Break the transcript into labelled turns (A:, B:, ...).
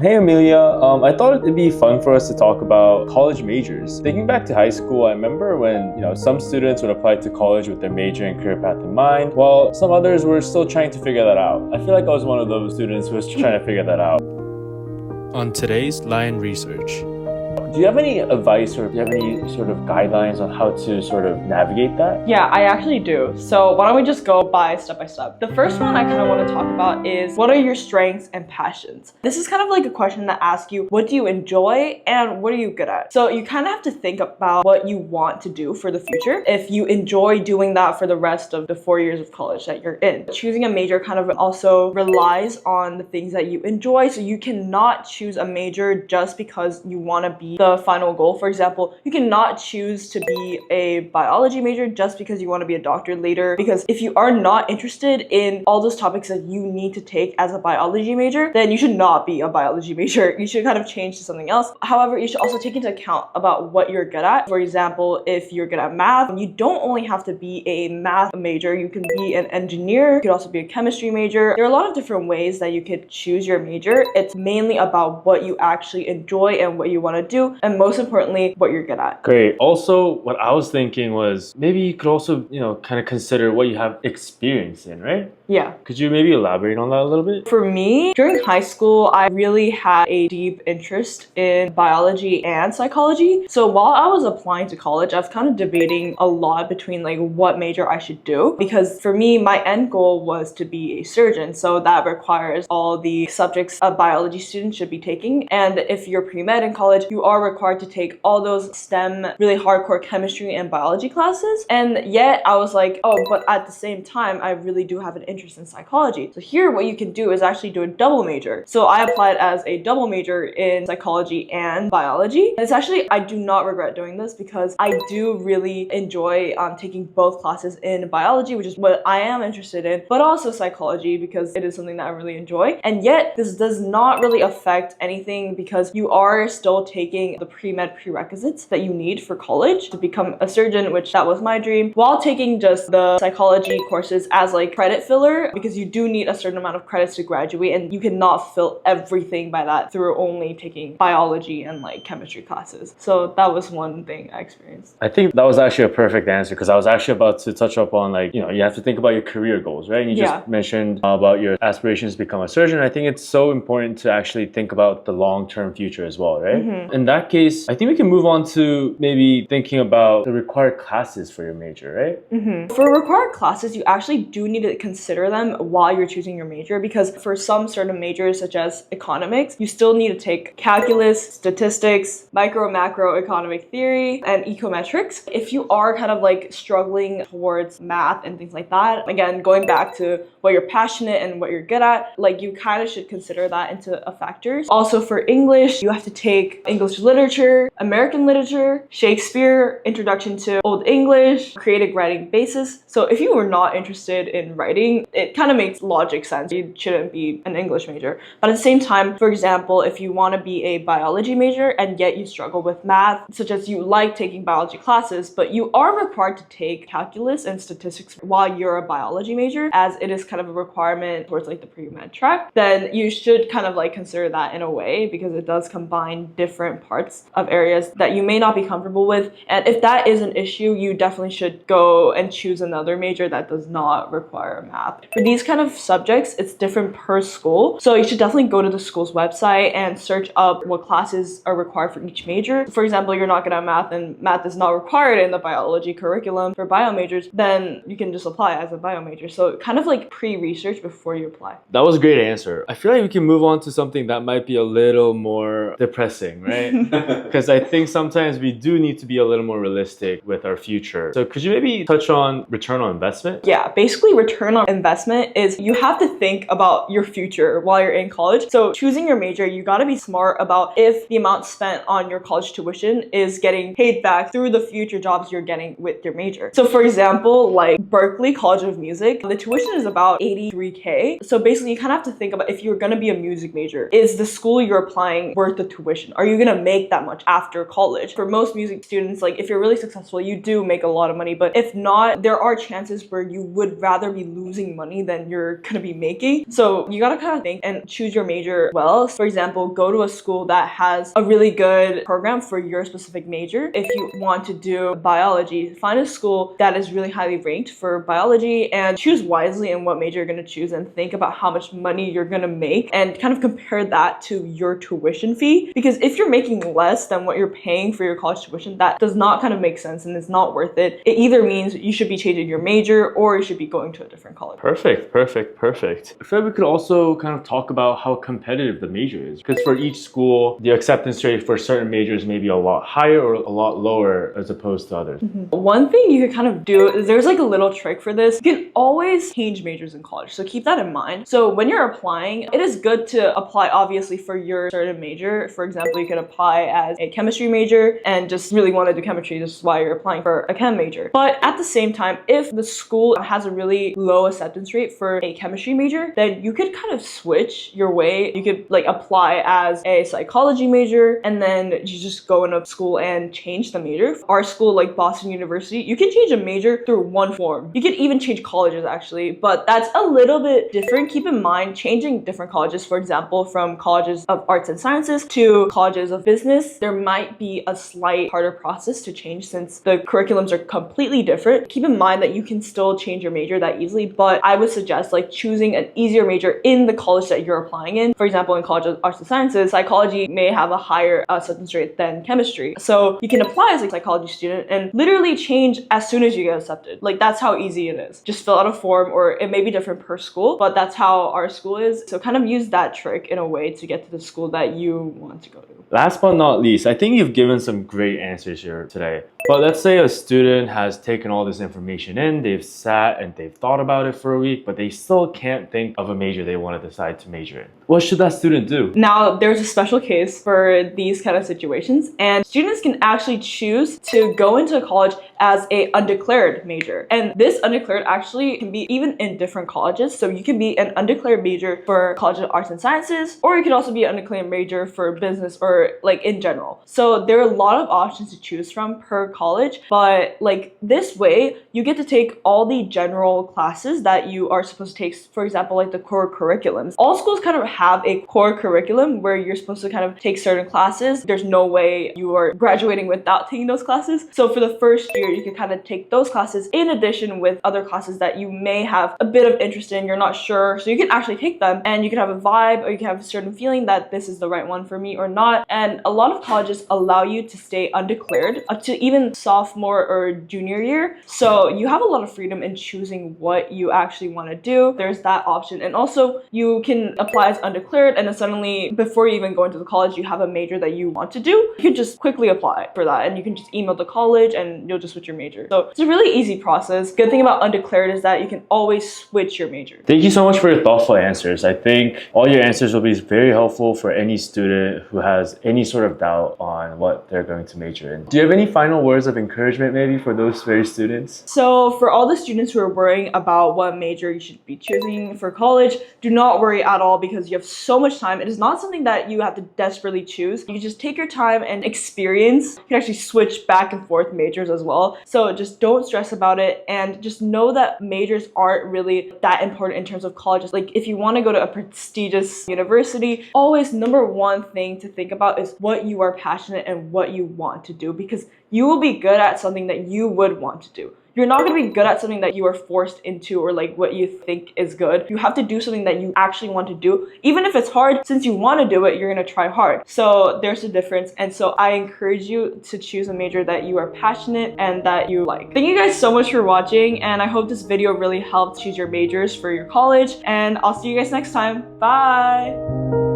A: Hey Amelia, I thought it'd be fun for us to talk about college majors. Thinking back to high school, I remember when some students would apply to college with their major and career path in mind, while some others were still trying to figure that out. I feel like I was one of those students who was trying to figure that out.
B: On today's Lion Research.
A: Do you have any advice or do you have any sort of guidelines on how to sort of navigate that?
C: Yeah, I actually do. So why don't we just go by step. The first one I kind of want to talk about is what are your strengths and passions? This is kind of like a question that asks you, what do you enjoy and what are you good at? So you kind of have to think about what you want to do for the future. If you enjoy doing that for the rest of the 4 years of college that you're in. Choosing a major kind of also relies on the things that you enjoy. So you cannot choose a major just because you want to be the final goal. For example, you cannot choose to be a biology major just because you want to be a doctor later, because if you are not interested in all those topics that you need to take as a biology major, then you should not be a biology major. You should kind of change to something else. However, you should also take into account about what you're good at. For example, if you're good at math, you don't only have to be a math major, you can be an engineer, you could also be a chemistry major. There are a lot of different ways that you could choose your major. It's mainly about what you actually enjoy and what you want to do, and most importantly, what you're good at.
A: Great. Also, what I was thinking was maybe you could also, kind of consider what you have experience in, right?
C: Yeah.
A: Could you maybe elaborate on that a little bit?
C: For me, during high school, I really had a deep interest in biology and psychology. So while I was applying to college, I was kind of debating a lot between like what major I should do, because for me, my end goal was to be a surgeon. So that requires all the subjects a biology student should be taking. And if you're pre-med in college, you are required to take all those STEM, really hardcore chemistry and biology classes. And yet I was like, oh, but at the same time, I really do have an interest in psychology. So here, what you can do is actually do a double major. So I applied as a double major in psychology and biology. And it's actually, I do not regret doing this because I do really enjoy taking both classes in biology, which is what I am interested in, but also psychology because it is something that I really enjoy. And yet this does not really affect anything because you are still taking the pre-med prerequisites that you need for college to become a surgeon, which that was my dream, while taking just the psychology courses as like credit filler, because you do need a certain amount of credits to graduate and you cannot fill everything by that through only taking biology and like chemistry classes. So that was one thing I experienced.
A: I think that was actually a perfect answer because I was actually about to touch up on you have to think about your career goals, right? And you just mentioned about your aspirations to become a surgeon. I think it's so important to actually think about the long-term future as well, right? Mm-hmm. In that case, I think we can move on to maybe thinking about the required classes for your major, right?
C: Mm-hmm. For required classes, you actually do need to consider them while you're choosing your major, because for some certain majors such as economics, you still need to take calculus, statistics, macro economic theory, and econometrics. If you are kind of like struggling towards math and things like that, again, going back to what you're passionate and what you're good at, like you kind of should consider that into a factors. Also for English, you have to take English literature, American literature, Shakespeare, introduction to Old English, creative writing basis. So if you were not interested in writing, it kind of makes logic sense. You shouldn't be an English major. But at the same time, for example, if you want to be a biology major and yet you struggle with math, such as you like taking biology classes, but you are required to take calculus and statistics while you're a biology major, as it is kind of a requirement towards like the pre-med track, then you should kind of like consider that in a way because it does combine different parts of areas that you may not be comfortable with. And if that is an issue, you definitely should go and choose another major that does not require math. For these kind of subjects, it's different per school. So you should definitely go to the school's website and search up what classes are required for each major. For example, you're not good at math and math is not required in the biology curriculum for bio majors, then you can just apply as a bio major. So kind of like pre-research before you apply.
A: That was a great answer. I feel like we can move on to something that might be a little more depressing, right? Because I think sometimes we do need to be a little more realistic with our future. So could you maybe touch on return on investment?
C: Yeah, basically return on investment is you have to think about your future while you're in college. So choosing your major, you got to be smart about if the amount spent on your college tuition is getting paid back through the future jobs you're getting with your major. So for example, like Berklee College of Music, the tuition is about $83K. So basically you kind of have to think about if you're going to be a music major, is the school you're applying worth the tuition? Are you going to make that much after college? For most music students, like if you're really successful, you do make a lot of money. But if not, there are chances where you would rather be losing money than you're gonna be making. So you gotta kind of think and choose your major well. For example, go to a school that has a really good program for your specific major. If you want to do biology, find a school that is really highly ranked for biology and choose wisely in what major you're gonna choose, and think about how much money you're gonna make and kind of compare that to your tuition fee. Because if you're making less than what you're paying for your college tuition, that does not kind of make sense and it's not worth it. It either means you should be changing your major or you should be going to a different college.
A: Perfect. I feel like we could also kind of talk about how competitive the major is, because for each school, the acceptance rate for certain majors may be a lot higher or a lot lower as opposed to others.
C: One thing you could kind of do is there's like a little trick for this. You can always change majors in college, so keep that in mind. So when you're applying, it is good to apply obviously for your certain major. For example, you can apply as a chemistry major and just really want to do chemistry. This is why you're applying for a chem major. But at the same time, if the school has a really low acceptance rate for a chemistry major, then you could kind of switch your way. You could like apply as a psychology major and then you just go into school and change the major. Our school, like Boston University, you can change a major through one form. You could even change colleges actually, but that's a little bit different. Keep in mind, changing different colleges, for example, from colleges of arts and sciences to colleges of business, there might be a slight harder process to change since the curriculums are completely different. Keep in mind that you can still change your major that easily, but I would suggest like choosing an easier major in the college that you're applying in. For example, in college of arts and sciences, psychology may have a higher acceptance rate than chemistry. So you can apply as a psychology student and literally change as soon as you get accepted. Like that's how easy it is. Just fill out a form, or it may be different per school, but that's how our school is. So kind of use that trick in a way to get to the school that you want to go to.
A: Last but not least, I think you've given some great answers here today. But let's say a student has taken all this information in, they've sat and they've thought about it for a week, but they still can't think of a major they want to decide to major in. What should that student do?
C: Now, there's a special case for these kind of situations, and students can actually choose to go into a college as a undeclared major. And this undeclared actually can be even in different colleges. So you can be an undeclared major for College of Arts and Sciences, or you could also be an undeclared major for business or like in general. So there are a lot of options to choose from per college, but like this way, you get to take all the general classes that you are supposed to take. For example, like the core curriculums. All schools kind of have a core curriculum where you're supposed to kind of take certain classes. There's no way you are graduating without taking those classes. So for the first year, you can kind of take those classes in addition with other classes that you may have a bit of interest in, you're not sure. So you can actually take them and you can have a vibe, or you can have a certain feeling that this is the right one for me or not. And a lot of colleges allow you to stay undeclared up to even sophomore or junior year. So you have a lot of freedom in choosing what you actually want to do. There's that option. And also you can apply as undeclared, and then suddenly before you even go into the college, you have a major that you want to do. You can just quickly apply for that, and you can just email the college and you'll just switch your major. So it's a really easy process. Good thing about undeclared is that you can always switch your major.
A: Thank you so much for your thoughtful answers. I think all your answers will be very helpful for any student who has any sort of doubt on what they're going to major in. Do you have any final words of encouragement maybe for those very students?
C: So for all the students who are worrying about what major you should be choosing for college, do not worry at all because you have so much time. It is not something that you have to desperately choose. You can just take your time and experience. You can actually switch back and forth majors as well. So just don't stress about it, and just know that majors aren't really that important in terms of colleges. Like if you want to go to a prestigious university, always number one thing to think about is what you are passionate and what you want to do, because you will be good at something that you would want to do. You're not going to be good at something that you are forced into or like what you think is good. You have to do something that you actually want to do. Even if it's hard, since you want to do it, you're going to try hard. So there's a difference. And so I encourage you to choose a major that you are passionate and that you like. Thank you guys so much for watching, and I hope this video really helped choose your majors for your college, and I'll see you guys next time. Bye!